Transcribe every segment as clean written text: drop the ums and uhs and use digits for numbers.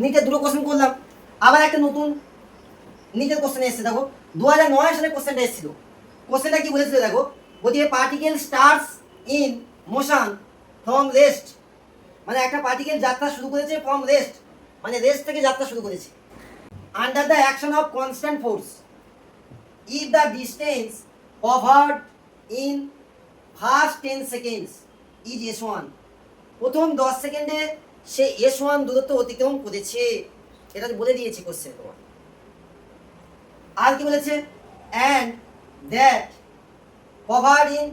নিটের দুটো কোশ্চেন করলাম, আবার একটা নতুন নিটের কোশ্চেন এসেছে। দেখো 2009 সালে কোশ্চেনটা এসেছিল। কোশ্চেনটা কি বলেছিল দেখো, বলছে particle starts in motion from rest, মানে একটা পার্টিকেল যাত্রা শুরু করেছে ফ্রম রেস্ট, মানে রেস্ট থেকে যাত্রা শুরু করেছে, under the action of constant force if the distance covered in first 10 seconds is s1, প্রথম 10 সেকেন্ডে সে s1 দূরত্ব অতিক্রম করেছে, এটা বলে দিয়েছে কোশ্চেন তোমার। আর কি বলেছে, and that covered in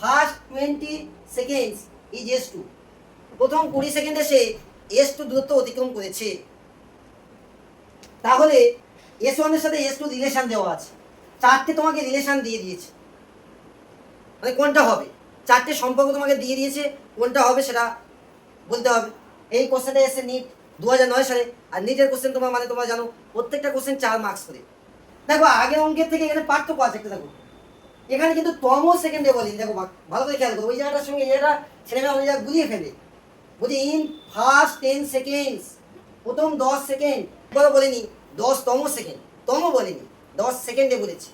first 20 seconds is s2, প্রথম 20 সেকেন্ডে সে s2 দূরত্ব অতিক্রম করেছে। তাহলে s1 এর সাথে s2 রিলেশন দেওয়া আছে, চারটে তোমাকে রিলেশন দিয়ে দিয়েছে, মানে কোনটা হবে, চারটে সম্পর্ক তোমাকে দিয়ে দিয়েছে, কোনটা হবে সেটা বলতে হবে। এই কোশ্চেনটা এসে নিট 2009 সালে, আর নিটের কোশ্চেন তোমার মানে তোমরা জানো প্রত্যেকটা কোশ্চেন 4 মার্কস করে। দেখো আগের অঙ্কের থেকে এখানে পার্থক্য আছে একটা, দেখো এখানে কিন্তু তম সেকেন্ডে বলি, দেখো ভালো করে খেয়াল করো, ওই জায়গাটার সঙ্গে এই জায়গাটা ছেলেমেয়েরা ওই জায়গা গুলিয়ে ফেলে, বলছি ইন ফার্স্ট 10 সেকেন্ডস, প্রথম 10 সেকেন্ড, বলেনি 10তম সেকেন্ড, তম বলেনি 10 সেকেন্ডে বলেছি।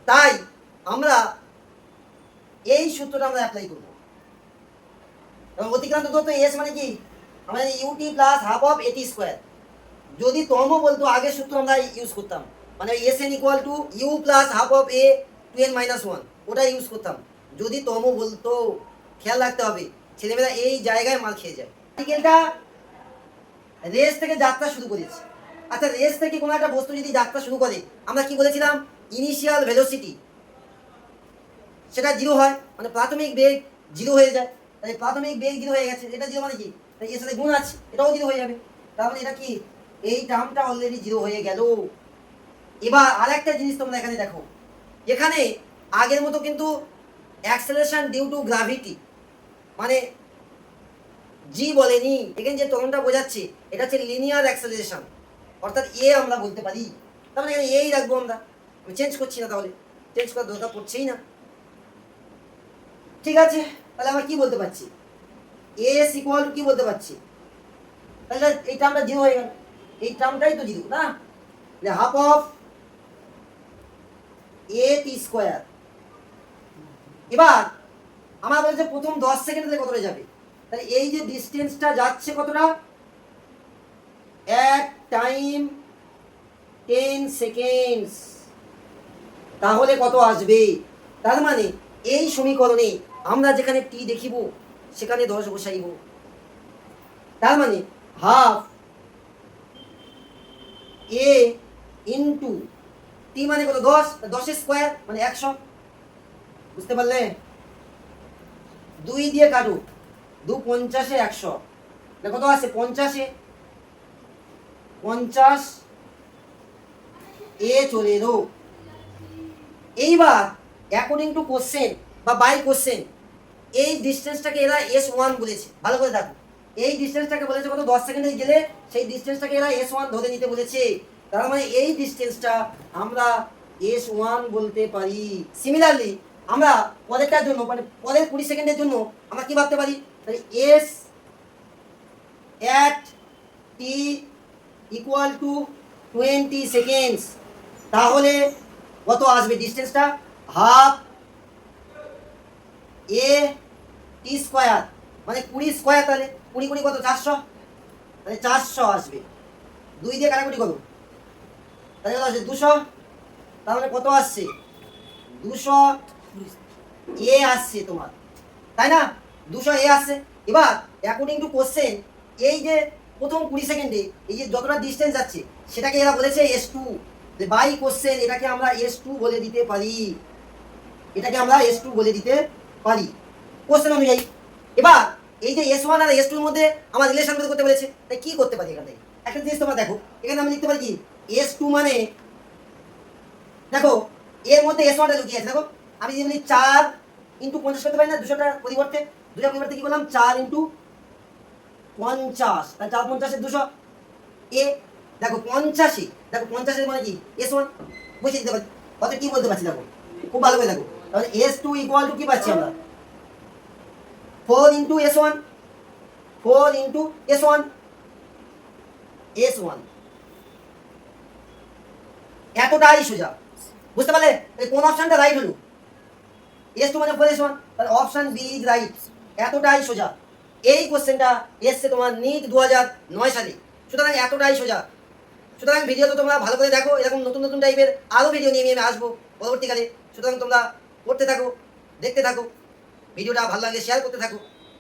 তাই আমরা এই সূত্রটা আমরা অ্যাপ্লাই করব, এবং অতিক্রান্ত দূরত্ব এস মানে কি, আমাদের UT plus half of AT square. যদি তম বলতো আগের সূত্র আমরা ইউজ করতাম, মানে S N equal to U plus half of A to N minus one, ওটা ইউজ করতাম। যদি তম বলতো, খেয়াল রাখতে হবে ছেলেমেয়েরা এই জায়গায় মার খেয়ে যায়। পার্টিকেলটা রেস থেকে যাত্রা শুরু করেছে। আচ্ছা রেস থেকে কোনো একটা বস্তু যদি যাত্রা শুরু করে, আমরা কি বলেছিলাম, ইনিশিয়াল ভেলোসিটি সেটা 0 হয়, মানে প্রাথমিক বেগ 0 হয়ে যায়। তাই প্রাথমিক বেগ 0 হয়ে গেছে, এটা 0 মানে কি, তাই এর সাথে গুণ আছে, এটাও 0 হয়ে যাবে। তার মানে এটা কি, এই টার্মটা অলরেডি 0 হয়ে গেল। এবার আরেকটা জিনিস তোমরা এখানে দেখো, এখানে আগের মতো কিন্তু অ্যাক্সেলারেশন ডিউ টু গ্র্যাভিটি মানে জি বলেনি, এখানে যে ত্বরণটা বোঝাচ্ছে এটা হচ্ছে লিনিয়ার অ্যাক্সেলারেশন, অর্থাৎ এ আমরা বলতে পারি। তার মানে এখানে এই রাখবো আমরা, আমি চেঞ্জ করছি না, তাহলে চেঞ্জ করার দরকার পড়ছেই না। ঠিক আছে, তাহলে আমরা কি বলতে পারছি, এস ইকুয়াল কি বলতে পারছি, তাহলে এই টার্মটা 0 হয়ে গেল, এই টার্মটাই তো 0 না, half of A T square. এবার আমরা বলছি প্রথম 10 সেকেন্ডে কতটা যাবে, তাহলে এই যে ডিস্টেন্সটা যাচ্ছে কতটা, এক টাইম 10 সেকেন্ডস, তাহলে কত আসবে। তার মানে এই সমীকরণে আমরা যেখানে টি দেখিব সেখানে 10 বসাইব, তার মানে হাফ এ ইন্টু টি মানে কত 10, 10 স্কোয়ার মানে 100, বুঝতে পারলে, 2 দিয়ে কাটো, 2 50 100, কত আছে 50 এ চলে এলো। এইবার অ্যাকর্ডিং টু কোশ্চেন বা বাই কোশ্চেন এই ডিস্টেন্সটাকে এরা S1 বলেছে, ভালো করে দেখো, এই ডিস্টেন্সটাকে বলেছে কত 10 সেকেন্ডে গেলে সেই ডিস্টেন্সটাকে এরা S1 ধরে নিতে বলেছে। তার মানে এই ডিস্টেন্সটা আমরা S1 বলতে পারি। সিমিলারলি আমরা পরেরটার জন্য, মানে পরের 20 সেকেন্ডের জন্য আমরা কি ভাবতে পারি, তাহলে S at t equal to 20 seconds, তাহলে কত আসবে ডিস্টেন্সটা, হাফ এ টি স্কোয়ার মানে 20 স্কোয়ার, তাহলে 20 20 কত 400, তাহলে 400 আসবে, 2 দিয়ে কাটাকুটি করো, তাহলে কত আসছে 200, তাহলে কত আসছে 200 এ আসছে তোমার, তাই না, 200 এ আসছে। এবার অ্যাকর্ডিং টু কোশ্চেন এই যে প্রথম 20 সেকেন্ডে এই যে যতটা ডিস্টেন্স যাচ্ছে সেটাকে এরা বলেছে S2, বাই কোশ্চেন এটাকে আমরা S2 বলে দিতে পারি, এটাকে আমরা S2 বলে দিতে পারি কোশ্চেন অনুযায়ী। এবার এই যে S1 আর S2 এর মধ্যে আমার রিলেশন বের করতে বলেছে, তাই কি করতে পারি এখান থেকে, একটা জিনিস তোমরা দেখো, এখানে আমি লিখতে পারি কি S2 মানে, দেখো এর মধ্যে S1 টা লুকিয়ে আছে, দেখো আমি যদি বলি 4 ইন্টু 50 করতে পারি না, 200টার পরিবর্তে, 2টার পরিবর্তে কি বললাম 4 ইন্টু 50, তাহলে 4 50 200 এ, দেখো 50, দেখো 50 এর মানে কি S1 বসে দিতে পারি, অর্থাৎ কি বলতে পারছি দেখো খুব ভালো করে দেখো, তাহলে S2 ইকুয়াল টু কি পাচ্ছি আমরা 4 into S1, 4 into S1, S1, এতটাই সোজা। বুঝতে পারলে কোন অপশনটা রাইট হলো? S2 মানে 4S1, তাহলে অপশন বি ইজ রাইট। এতটাই সোজা। এই কোশ্চেনটা এসছে তোমার নিট 2009 সালে, সুতরাং এতটাই সোজা। সুতরাং ভিডিও তো তোমরা ভালো করে দেখো, এরকম নতুন নতুন টাইপের আরও ভিডিও নিয়ে আমি আসবো পরবর্তীকালে। সুতরাং তোমরা পড়তে থাকো, দেখতে থাকো, ভিডিওটা ভালো লাগলে শেয়ার করতে থাকো।